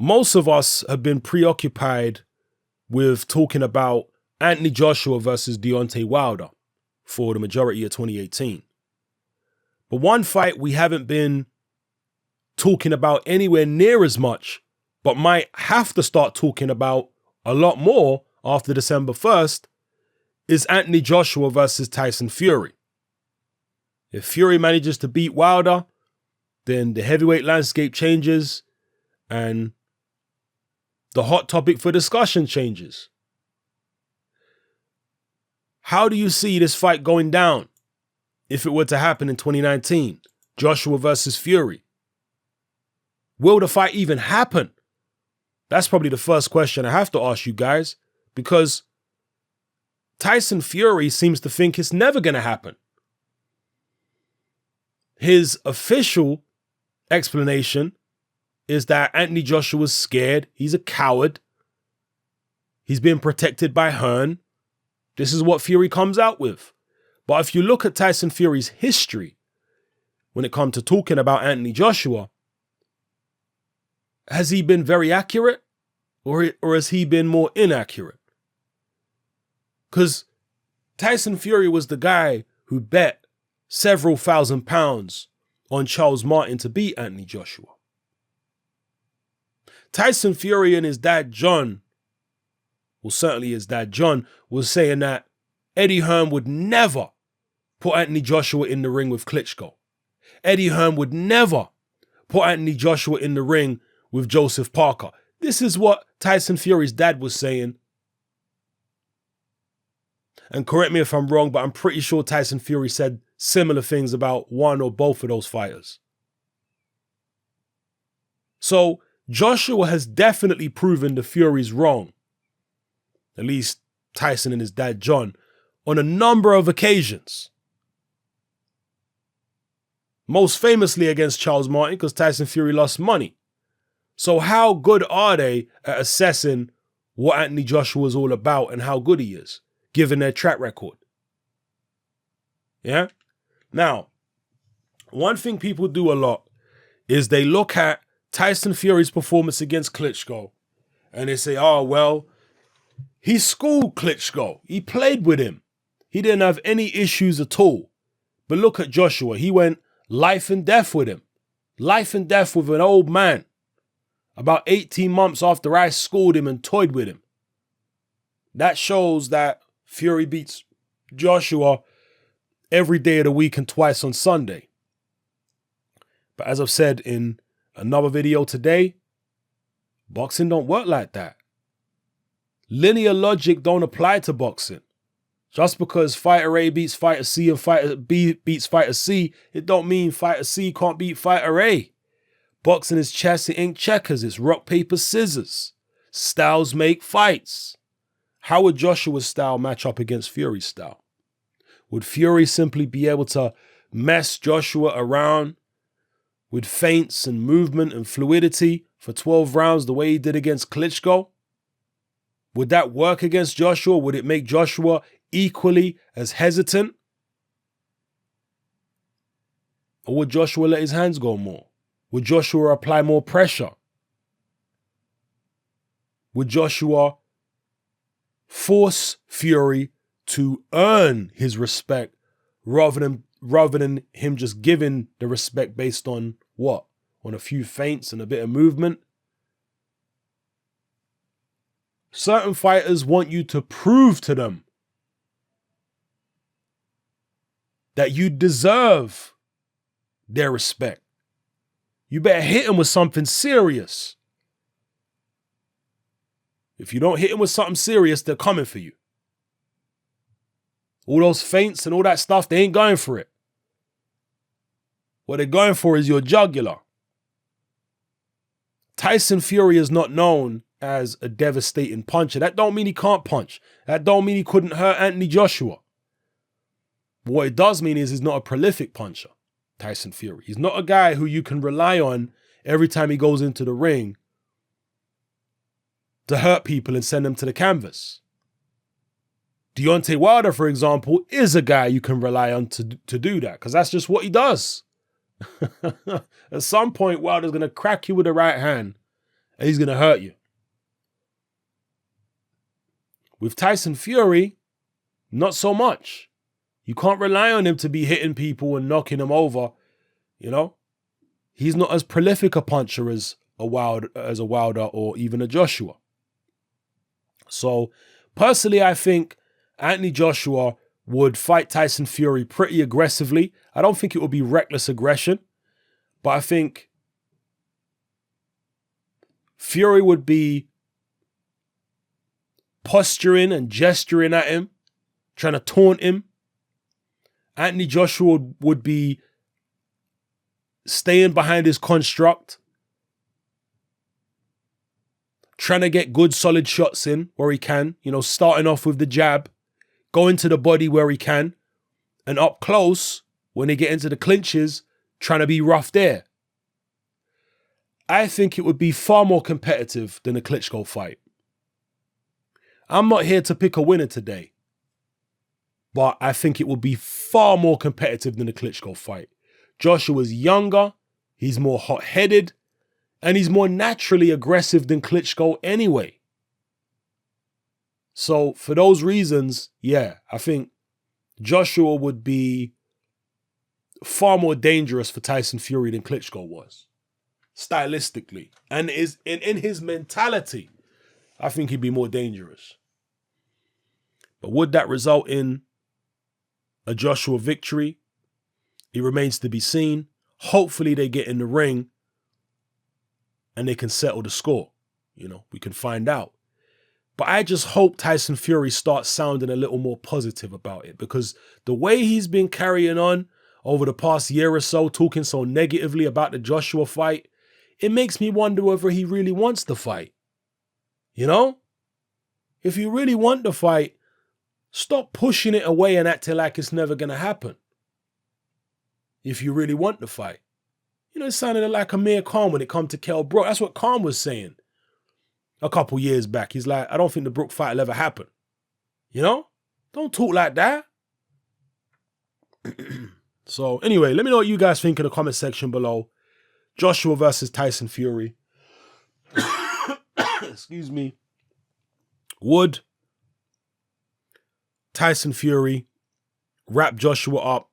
most of us have been preoccupied with talking about Anthony Joshua versus Deontay Wilder for the majority of 2018. But one fight we haven't been talking about anywhere near as much, but might have to start talking about a lot more after December 1st, is Anthony Joshua versus Tyson Fury. If Fury manages to beat Wilder, then the heavyweight landscape changes and the hot topic for discussion changes. How do you see this fight going down if it were to happen in 2019? Joshua versus Fury. Will the fight even happen? That's probably the first question I have to ask you guys, because Tyson Fury seems to think it's never going to happen. His official explanation is that Anthony Joshua's scared. He's a coward. He's being protected by Hearn. This is what Fury comes out with. But if you look at Tyson Fury's history, when it comes to talking about Anthony Joshua, has he been very accurate or has he been more inaccurate? Because Tyson Fury was the guy who bet several £1,000s on Charles Martin to beat Anthony Joshua. Tyson Fury and his dad John, well certainly his dad John, was saying that Eddie Hearn would never put Anthony Joshua in the ring with Klitschko. Eddie Hearn would never put Anthony Joshua in the ring with Joseph Parker. This is what Tyson Fury's dad was saying. And correct me if I'm wrong, but I'm pretty sure Tyson Fury said similar things about one or both of those fighters. So Joshua has definitely proven the Furies wrong, at least Tyson and his dad John, on a number of occasions. Most famously against Charles Martin, because Tyson Fury lost money. So how good are they at assessing what Anthony Joshua is all about and how good he is, given their track record? Yeah? Now, one thing people do a lot is they look at Tyson Fury's performance against Klitschko and they say, oh, well, he schooled Klitschko. He played with him. He didn't have any issues at all. But look at Joshua. He went life and death with him. Life and death with an old man. About 18 months after I schooled him and toyed with him. That shows that Fury beats Joshua every day of the week and twice on Sunday. But as I've said in another video today, boxing don't work like that. Linear logic don't apply to boxing. Just because fighter A beats fighter C and fighter B beats fighter C, it don't mean fighter C can't beat fighter A. Boxing is chess, it ain't checkers. It's rock, paper, scissors. Styles make fights. How would Joshua's style match up against Fury's style? Would Fury simply be able to mess Joshua around with feints and movement and fluidity for 12 rounds the way he did against Klitschko? Would that work against Joshua? Would it make Joshua equally as hesitant? Or would Joshua let his hands go more? Would Joshua apply more pressure? Would Joshua force Fury to earn his respect rather than him just giving the respect based on what? On a few feints and a bit of movement? Certain fighters want you to prove to them that you deserve their respect. You better hit them with something serious. If you don't hit them with something serious, they're coming for you. All those feints and all that stuff, they ain't going for it. What they're going for is your jugular. Tyson Fury is not known as a devastating puncher. That don't mean he can't punch. That don't mean he couldn't hurt Anthony Joshua. But what it does mean is he's not a prolific puncher, Tyson Fury. He's not a guy who you can rely on every time he goes into the ring to hurt people and send them to the canvas. Deontay Wilder, for example, is a guy you can rely on to do that, because that's just what he does. At some point, Wilder's going to crack you with the right hand and he's going to hurt you. With Tyson Fury, not so much. You can't rely on him to be hitting people and knocking them over, you know? He's not as prolific a puncher as a Wilder or even a Joshua. So, personally, I think Anthony Joshua would fight Tyson Fury pretty aggressively. I don't think it would be reckless aggression, but I think Fury would be posturing and gesturing at him, trying to taunt him. Anthony Joshua would be staying behind his construct, trying to get good solid shots in where he can, you know, starting off with the jab, going to the body where he can, and up close, when they get into the clinches, trying to be rough there. I think it would be far more competitive than a Klitschko fight. I'm not here to pick a winner today, but I think it will be far more competitive than the Klitschko fight. Joshua's younger, he's more hot-headed, and he's more naturally aggressive than Klitschko anyway. So for those reasons, yeah, I think Joshua would be far more dangerous for Tyson Fury than Klitschko was, stylistically. And in his mentality, I think he'd be more dangerous. But would that result in a Joshua victory? It remains to be seen. Hopefully they get in the ring and they can settle the score. You know, we can find out. But I just hope Tyson Fury starts sounding a little more positive about it, because the way he's been carrying on over the past year or so, talking so negatively about the Joshua fight, it makes me wonder whether he really wants the fight. You know? If you really want the fight, stop pushing it away and acting like it's never going to happen. If you really want the fight. You know, it sounded like Amir Khan when it come to Kell Brook. That's what Khan was saying a couple years back. He's like, I don't think the Brook fight will ever happen. You know? Don't talk like that. So anyway, let me know what you guys think in the comment section below. Joshua versus Tyson Fury. Excuse me. Would Tyson Fury wrap Joshua up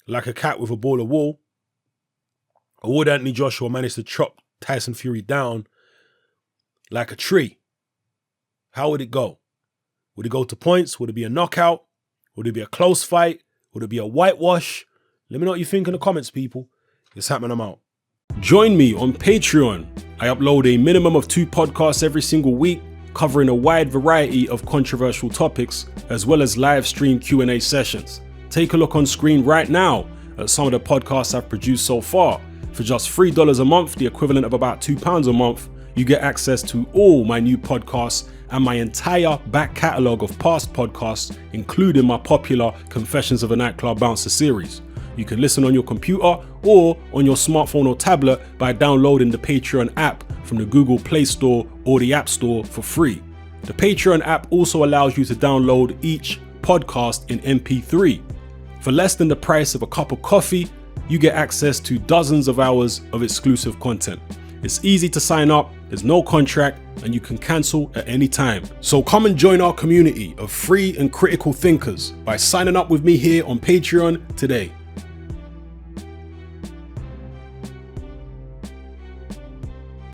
like a cat with a ball of wool? Or would Anthony Joshua manage to chop Tyson Fury down like a tree? How would it go? Would it go to points? Would it be a knockout? Would it be a close fight? Would it be a whitewash? Let me know what you think in the comments, people. It's happening, I'm out. Join me on Patreon. I upload a minimum of 2 podcasts every single week, covering a wide variety of controversial topics, as well as live stream Q&A sessions. Take a look on screen right now at some of the podcasts I've produced so far. For just $3 a month, the equivalent of about £2 a month, you get access to all my new podcasts and my entire back catalogue of past podcasts, including my popular Confessions of a Nightclub Bouncer series. You can listen on your computer or on your smartphone or tablet by downloading the Patreon app from the Google Play Store or the App Store for free. The Patreon app also allows you to download each podcast in MP3. For less than the price of a cup of coffee, you get access to dozens of hours of exclusive content. It's easy to sign up, there's no contract, and you can cancel at any time. So come and join our community of free and critical thinkers by signing up with me here on Patreon today.